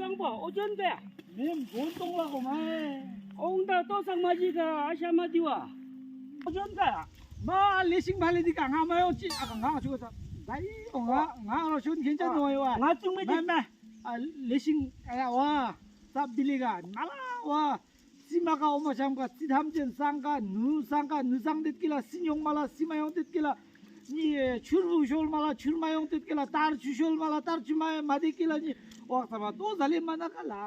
sang ba ojon ka Mem gontong la ko mai. ong da to sang maji ka asya madiwa ojon ka Ma lising bali di ka nga mayo chi aka nga chu ta. Dai o nga ro shun kincha noi wa. nga chung me Ma ma lising aya wa sab diliga nala wa simaka oma samka tidhamjen sangka nu sang dit kila sinyong mala simayong dit kila ni churbu shol mala churmayong dit kila tar chushol mala tar chumay madi kila ni wakta ba to dali mana kala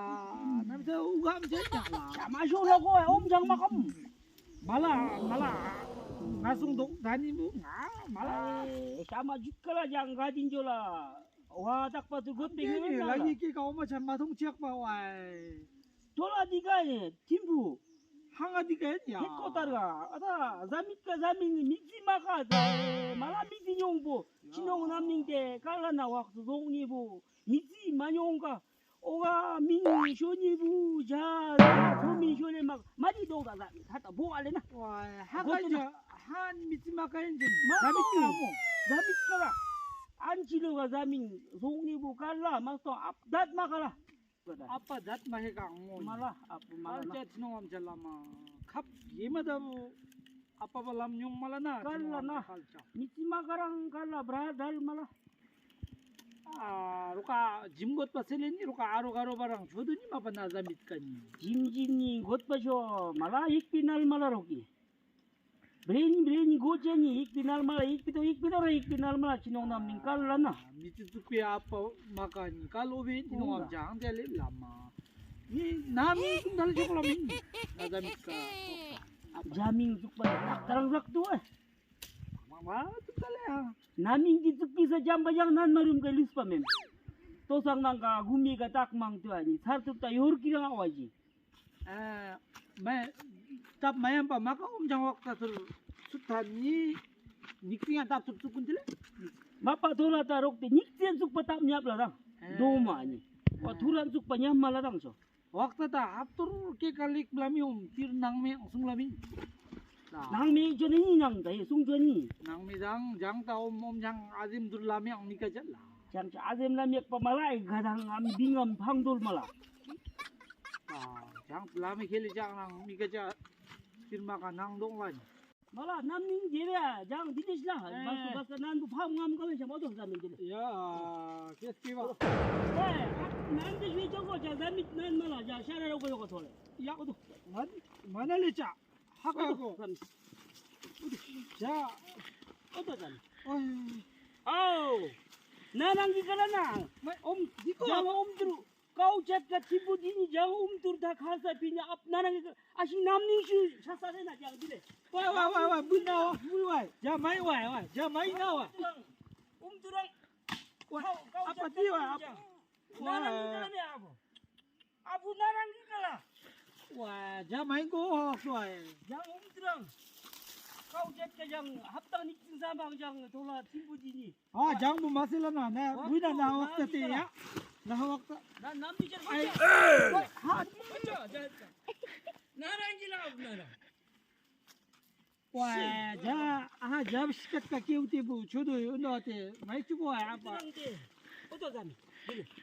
namse ugam jenya la masyo na ko om jang makam mala ngasung dok dani mu nga mala sama jukala jang gadin jola wa tak patu gut ini lagi ki ka oma cham mathong chiak ba wai tola diga ye timbu hanga di ka ya hiko targa ada zamit ka zamin miji maka mala miji nyongbo chinong namning de kala na waktu dongni bu miji manyong ka oga min shoni bu ja somi shoni mak madi do da hata bo ale na wai hanga ja han mitima ka enjin Zamit zamit ka mo zamit kala an chilo ga zamin dongni bu kala masto update makala apa dat mahe ka mo mala apu mala alcha tino am jalama khap yema da apa balam nyong mala na Kala na. miji makarang kala bradal mala ruka jimgot pa seleni ruka aro garo barang joduni mapa na zamit kani 짐짐니 곧바쇼 말라 익비날 말라 로기 브레니 고제니 익비날 말라 익비날 말라 진홍남민 깔라나 miti tukpe apa makani kalau be tino am jang dele lama ni nami kum dal jok lamin na zamit ka 자밍 죽바 딱다랑 작두아 mama tukale ha 나밍 기죽비서 잠바장 난 마름 가 리스파멘 또상난가 구미가 딱망 tuani 살뚝다 요르기가 와지 मैं तब मैं मका जहाँ वक्त सुथानी निकलिया तब सुख सुख कुंतले 마파 돌아다 록데 닉센 죽바 땀냐블라랑 도마니 와 두란 죽바 냠말라랑서 वक्त था अब तो के कलिक बलामी हम तीर नंग में सुंग लामी 낭메 전에 냥다 송전이 नंग में जंग ता ओम जंग आजिम दुर्लामी अंग निकल चला 장 아셈라 몇 바말라이 가당 암 빙엄 팡돌 말라 जंग लामी खेली जंग नंग निकल चा तीर मका नंग दोंग लानी 말라 남ning 제야 장 디디시라 바스 난부 파응함 가면 좀 어떤 사람인 데 या किस की बात 난데 왜 저거 자 남이 난 말아 자 샤라라고 요거 돌 या मन मन ले चा हका को जा 어떤 사람 ओए 아우 나랑기 가라나 ओम दिको 장 옴드루 까우잡가 티부디니 장 옴드루 다 가사 비냐 앞 나랑기 아시 남ning 슈 샤사레나 장 디레 वाई बुना बुई वाई जा माई वाई जा माई ना वाई 옴드랑 apa dia wah 나랑기 가라네 아부 나랑기 가라 wah jamai go soai 장 옴드랑 까우잡가 장 합당 익진 사방 장 돌아 티부디니 ah jang bu masila na na buina na waktu te ya na waktu 난 남미절 ai 맞자 나랑기라 나랑 wah ja ah jab sikat ka kiuti bu chodo uno te mai chugo apa 어떤 사람이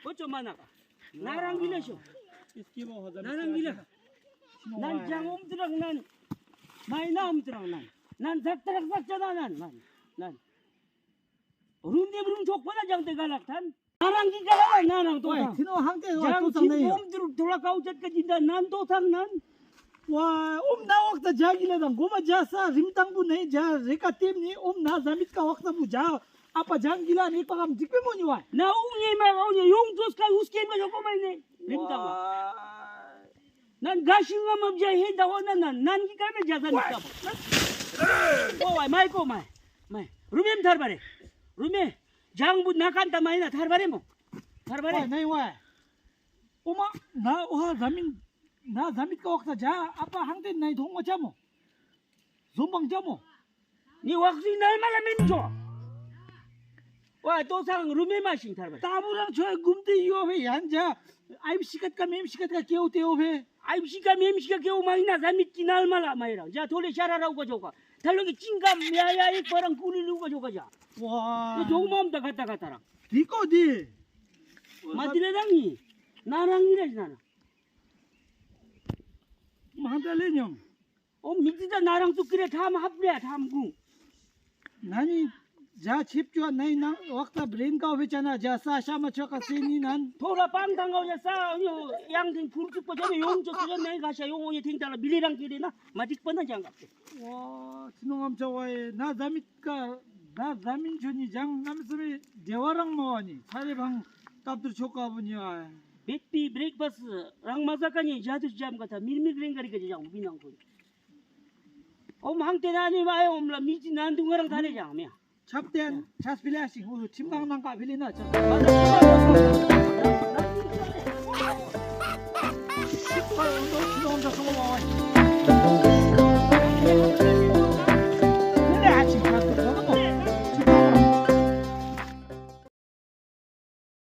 어쩌 만나가 나랑 길러쇼 iski bo hoda 나랑 길러 난 장옴드랑 난 많이 나옴드랑 난 작다락 삭잖아 난 룸대부름 족보다 장대 갈락탄 나랑 기가라 나랑 wah 도상 tino hangte 장 to sang nei 진옴드로 돌아가오졌까지 난 도상 난 wah na waktu jagila dam goma jasa rimtang bu nei ja reka tim ni na zamit ka waktu bu ja apa jang gila ni pagam dikpe mo ni wah 나 웅이 말 오냐 용도스카 우스케마 저거만네 림다고 난 가싱함 없자 해다 원난 기가면 자산이까 오 마이코 마이 루메 탈바레 루메 장부 나간다 마이나 탈바레 뭐 탈바레 wah nei wah oma na wah zamit ka waktu ja apa hangte nei thong cha mo zombang cha mo 니 왁스 날마다 민줘 와 도상 루메 마신 탈바레 tabulang choy gumte yo he yan ja aib sikat ka mem sikat ka keu te o he 아이시가 맴시가 겨우 마이나 자미끼 날마라 마이라 자 돌에 샤라라고 저거 달롱이 찡감 야야이 거랑 꾸리루고 저거 자 wah 이 조금만 더 갔다 갔다랑 diko di 마디레당이 나랑 이래지 나는. Mahadalinyom. 미지다 나랑 또 그래 다음 합래 다음구. Nani ja chipchua nai na wakta brain ka hochana ja sa shama choka seni nan. 돌아 빵당가오냐 싸요 양등 불죽고 전에 용적 전에 가셔 용원이 ting달라 밀리랑 길이나 마직 뻔한 장갑. 와 진홍암 저와에 나 자밋까 나 자민촌이 장 남스미 대화랑 뭐하니 사례방 값들 choka 보니야. 백비 브레이크버스 랑마사카니 자두 잠 같아 밀밀그랭가리가 장 우비난 거. 항때 나니 와요 엄라 미지 난둥거랑 다내장이야. 잡대한 자스빌라시 우리 침강난 까 빌리나 저. 진홍암 저